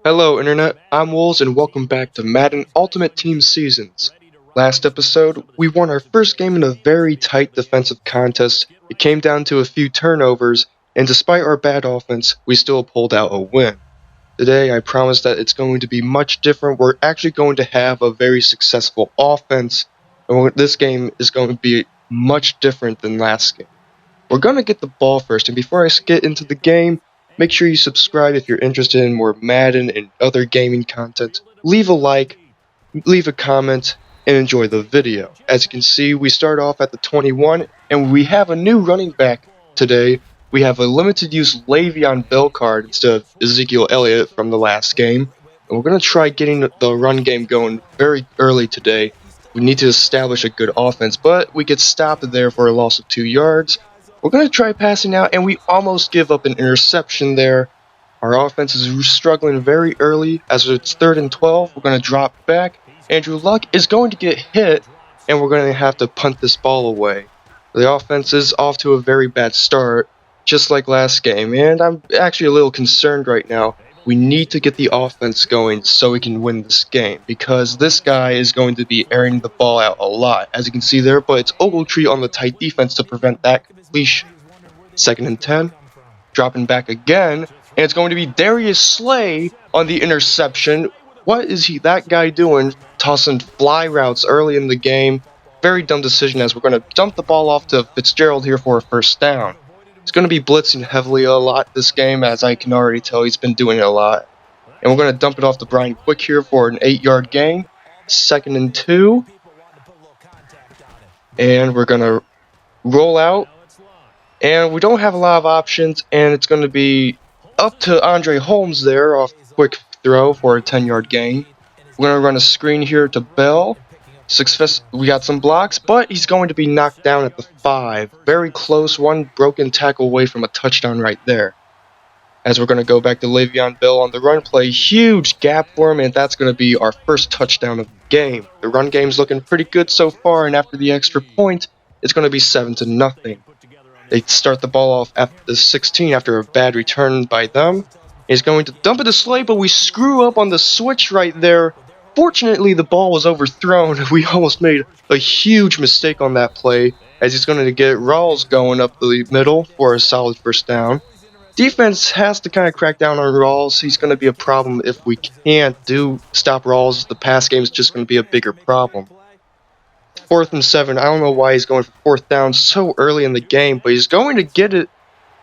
Hello Internet, I'm Wolves and welcome back to Madden Ultimate Team Seasons. Last episode, we won our first game in a very tight defensive contest. It came down to a few turnovers, and despite our bad offense, we still pulled out a win. Today, I promise that it's going to be much different. We're actually going to have a very successful offense, and this game is going to be much different than last game. We're going to get the ball first, and before I get into the game, make sure you subscribe if you're interested in more Madden and other gaming content. Leave a like, leave a comment, and enjoy the video. As you can see, we start off at the 21, and we have a new running back today. We have a limited use Le'Veon Bell card instead of Ezekiel Elliott from the last game. And we're going to try getting the run game going very early today. We need to establish a good offense, but we get stopped there for a loss of 2 yards. We're going to try passing out, and we almost give up an interception there. Our offense is struggling very early. As it's 3rd and 12, we're going to drop back. Andrew Luck is going to get hit, and we're going to have to punt this ball away. The offense is off to a very bad start, just like last game, and I'm actually a little concerned right now. We need to get the offense going so we can win this game, because this guy is going to be airing the ball out a lot, as you can see there, but it's Ogletree on the tight defense to prevent that completion. 2nd and 10, dropping back again, and it's going to be Darius Slay on the interception. What is that guy doing, tossing fly routes early in the game? Very dumb decision, as we're going to dump the ball off to Fitzgerald here for a first down. He's going to be blitzing heavily a lot this game, as I can already tell he's been doing it a lot. And we're going to dump it off to Brian Quick here for an 8-yard gain. 2nd and 2. And we're going to roll out. And we don't have a lot of options, and it's going to be up to Andre Holmes there off quick throw for a 10-yard gain. We're going to run a screen here to Bell. We got some blocks, but he's going to be knocked down at the 5. Very close, one broken tackle away from a touchdown right there. As we're going to go back to Le'Veon Bell on the run play, huge gap for him, and that's going to be our first touchdown of the game. The run game's looking pretty good so far, and after the extra point, it's going to be 7-0. They start the ball off at the 16 after a bad return by them. He's going to dump it to Slay, but we screw up on the switch right there. Fortunately, the ball was overthrown. We almost made a huge mistake on that play, as he's going to get Rawls going up the middle for a solid first down. Defense has to kind of crack down on Rawls. He's going to be a problem if we can't stop Rawls. The pass game is just going to be a bigger problem. 4th and 7. I don't know why he's going for 4th down so early in the game, but he's going to get it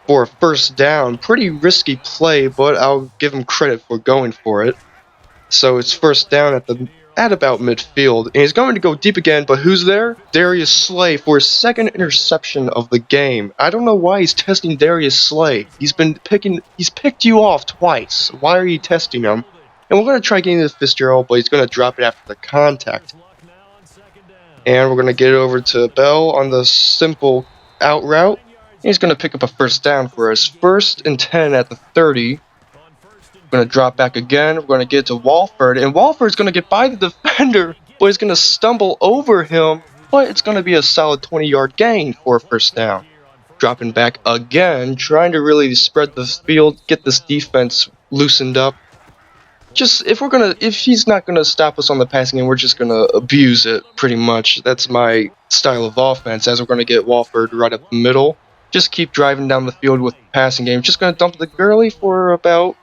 for a first down. Pretty risky play, but I'll give him credit for going for it. So it's first down at about midfield, and he's going to go deep again, but who's there? Darius Slay for his 2nd interception of the game. I don't know why he's testing Darius Slay. He's picked you off twice. Why are you testing him? And we're going to try getting to Fitzgerald, but he's going to drop it after the contact. And we're going to get it over to Bell on the simple out route. He's going to pick up a first down for us. 1st and 10 at the 30. We're going to drop back again. We're going to get to Walford. And Walford's going to get by the defender, but he's going to stumble over him. But it's going to be a solid 20-yard gain for a first down. Dropping back again, trying to really spread the field, get this defense loosened up. If he's not gonna stop us on the passing game, we're just gonna abuse it pretty much. That's my style of offense, as we're gonna get Walford right up the middle. Just keep driving down the field with the passing game. Just gonna dump the Gurley for about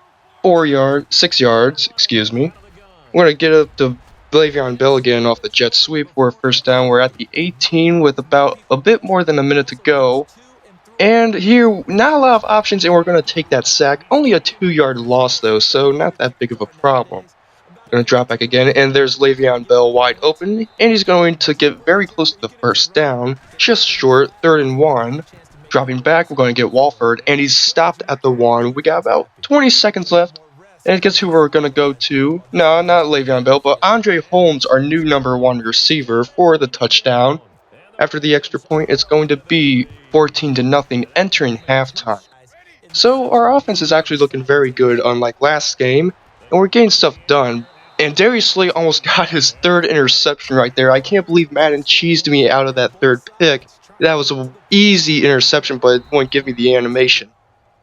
6 yards, excuse me. We're gonna get up to Le'Veon Bell again off the jet sweep for a first down. We're at the 18 with about a bit more than a minute to go. And here, not a lot of options, and we're going to take that sack. Only a 2-yard loss, though, so not that big of a problem. Going to drop back again, and there's Le'Veon Bell wide open, and he's going to get very close to the first down, just short, 3rd and 1. Dropping back, we're going to get Walford, and he's stopped at the 1. We got about 20 seconds left, and guess who we're going to go to? No, not Le'Veon Bell, but Andre Holmes, our new number 1 receiver, for the touchdown. After the extra point, it's going to be 14-0 entering halftime. So our offense is actually looking very good, unlike last game, and we're getting stuff done. And Darius Slay almost got his 3rd interception right there. I can't believe Madden cheesed me out of that 3rd pick. That was an easy interception, but it won't give me the animation.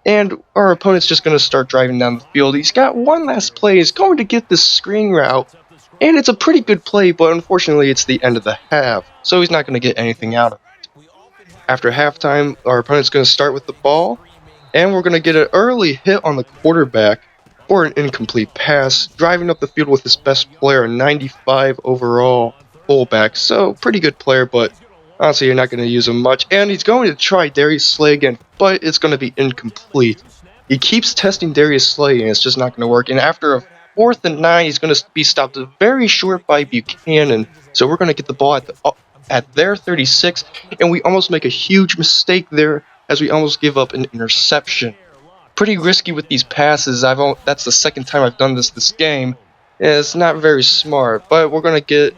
And our opponent's just going to start driving down the field. He's got one last play. He's going to get this screen route. And it's a pretty good play, but unfortunately it's the end of the half. So he's not going to get anything out of it. After halftime, our opponent's going to start with the ball. And we're going to get an early hit on the quarterback for an incomplete pass, driving up the field with his best player, 95 overall fullback. So pretty good player, but honestly you're not going to use him much. And he's going to try Darius Slay again, but it's going to be incomplete. He keeps testing Darius Slay and it's just not going to work. And after a 4th and 9, he's going to be stopped very short by Buchanan. So we're going to get the ball at their 36, and we almost make a huge mistake there as we almost give up an interception. Pretty risky with these passes. That's the second time I've done this game. And it's not very smart, but we're going to get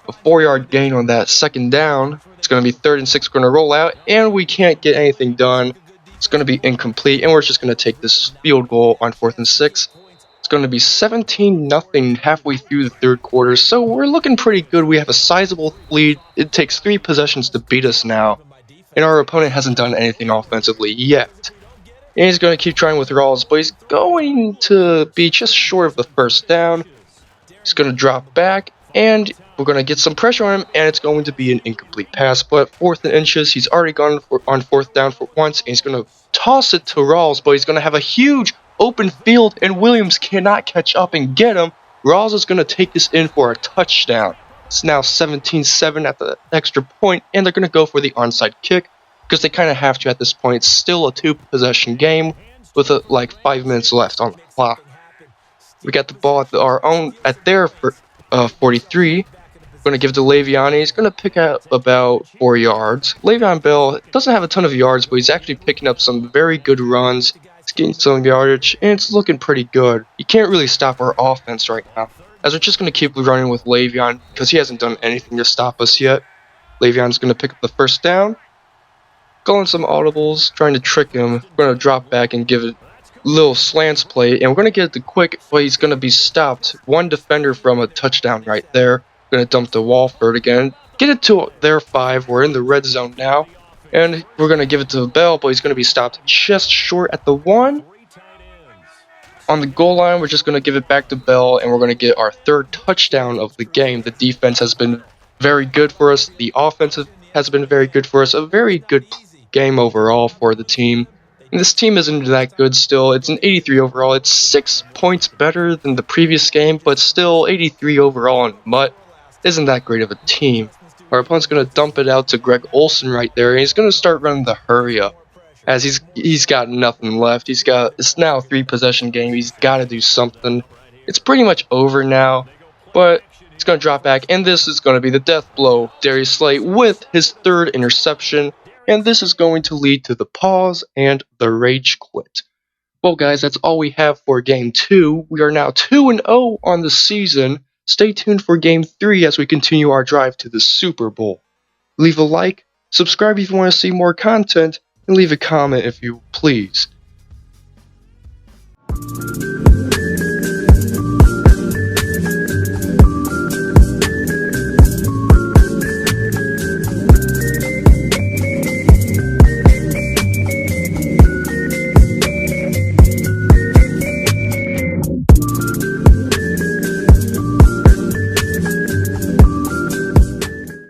a 4-yard gain on that second down. It's going to be 3rd and 6. We're going to roll out, and we can't get anything done. It's going to be incomplete, and we're just going to take this field goal on 4th and 6. It's going to be 17-0 halfway through the 3rd quarter, so we're looking pretty good. We have a sizable lead. It takes 3 possessions to beat us now, and our opponent hasn't done anything offensively yet. And he's going to keep trying with Rawls, but he's going to be just short of the 1st down. He's going to drop back, and we're going to get some pressure on him, and it's going to be an incomplete pass. But 4th and inches, he's already gone on 4th down for once, and he's going to toss it to Rawls, but he's going to have a huge open field, and Williams cannot catch up and get him. Rawls is going to take this in for a touchdown. It's now 17-7 at the extra point, and they're going to go for the onside kick, because they kind of have to at this point. It's still a 2-possession game with like 5 minutes left on the clock. We got the ball at their 43. Going to give it to Le'Veon. He's going to pick up about 4 yards. Le'Veon Bell doesn't have a ton of yards, but he's actually picking up some very good runs. He's getting some yardage, and it's looking pretty good. You can't really stop our offense right now, as we're just going to keep running with Le'Veon because he hasn't done anything to stop us yet. Le'Veon's going to pick up the 1st down. Going some audibles, trying to trick him. We're going to drop back and give it a little slants play, and we're going to get it to quick, but he's going to be stopped. One defender from a touchdown right there. Going to dump to Walford again. Get it to their 5. We're in the red zone now, and we're going to give it to Bell, but he's going to be stopped just short at the 1. On the goal line, we're just going to give it back to Bell, and we're going to get our 3rd touchdown of the game. The defense has been very good for us. The offense has been very good for us. A very good game overall for the team. And this team isn't that good still. It's an 83 overall. It's 6 points better than the previous game, but still 83 overall on Mutt isn't that great of a team. Our opponent's going to dump it out to Greg Olson right there, and he's going to start running the hurry up, as he's got nothing left. It's now a 3-possession game. He's got to do something. It's pretty much over now, but he's going to drop back, and this is going to be the death blow. Darius Slay with his 3rd interception, and this is going to lead to the pause and the rage quit. Well, guys, that's all we have for Game 2. We are now 2-0 on the season. Stay tuned for Game 3 as we continue our drive to the Super Bowl. Leave a like, subscribe if you want to see more content, and leave a comment if you please.